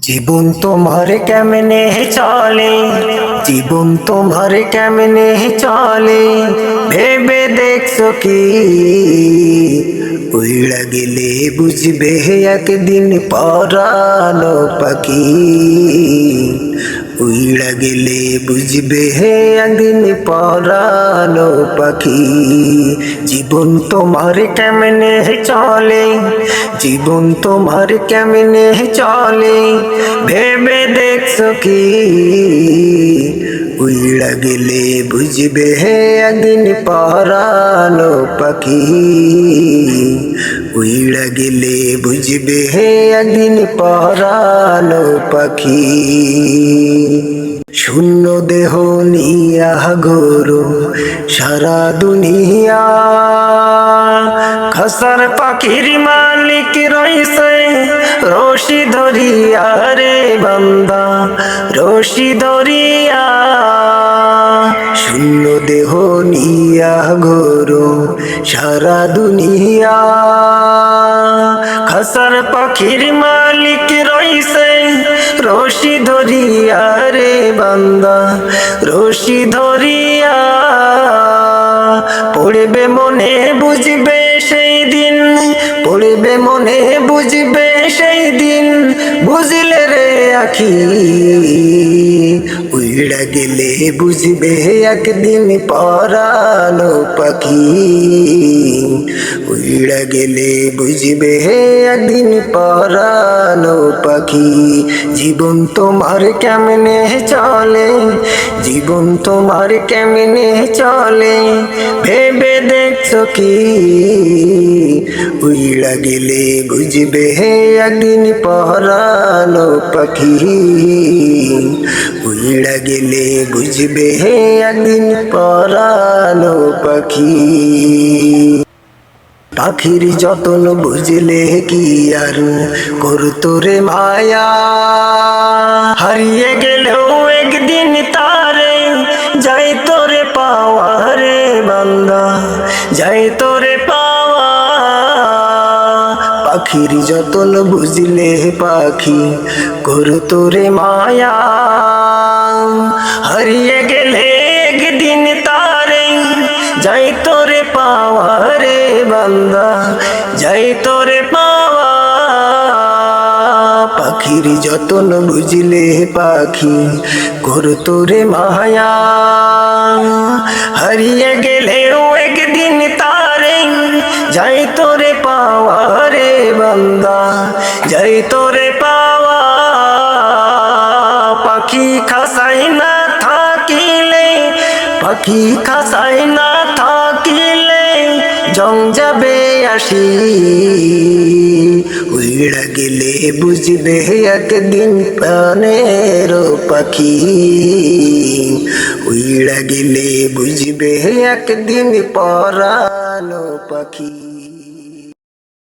জীবন তোমার কেমনে চলে, জীবন তোমার কেমনে চলে, ভেবে দেখছো কি? উড়া গেলে বুঝবে একদিন পরানো পাখি। উড়া গেলে বুঝবে একদিন পরানো পাখি। জীবন তোমার কেমনে চলে, জীবন তোমার কেমনে চলে, ভেবে দেখছো কি? উড়া গেলে বুঝবে একদিন পরানো পাখি। উড়া গেলে বুঝবে একদিন পরানো পাখি। শূন্য দেহ নিয়া ঘোরো সারা দুনিয়া, খাসার পাখির মালিক রইছে রশি ধরিয়া রে বান্দা, রশি ধরিয়া। শূন্য দেহ নিয়া ঘোরো সারা দুনিয়া, খাসার পাখির মালিক রইছে রশি ধরিয়া রে বান্দা, রশি ধরিয়া। পড়বে মনে বুঝবে সেই দিন, পড়বে মনে বুঝবে সেই দিন, বুঝলে রে আখি। উড়া গেলে বুঝবে একদিন পরানো পাখি। উড়া গেলে বুঝবে একদিন পরানো পাখি। জীবন তোমার কেমনে চলে, জীবন তোমার কেমনে চলে, ভেবে দেখছো কি? উড়া গেলে বুঝবে একদিন পরানো পাখি। উড়া গেলে বুঝবে একদিন পরানো পাখি। পাখির যতন বুঝলে কি আর করতো রে মায়া, হারিয়ে গেলেও একদিন তারে যাই তোরে পাওয়া রে বান্দা, যাই তোরে পাওয়া। পাখির যতন বুঝলে পাখি করতো রে মায়া, হারিয়ে গেলে একদিন তারে যাই তোরে পাওয়া রে বান্দা, যাই তোরে পাওয়া। পাখির যতন বুঝলে পাখি করতো রে মায়া, হারিয়ে গেলেও একদিন তারে যাই তোরে পাওয়া রে বান্দা, যাই তোরে পাওয়া। পাখি খাসাই না থাকিলে, পাখি খাসাই না থাকিলে জং যাবে আসি। উড়া গেলে বুঝবে একদিন প্রাণের পাখি। উড়া গেলে বুঝবে একদিন পরানো পাখি।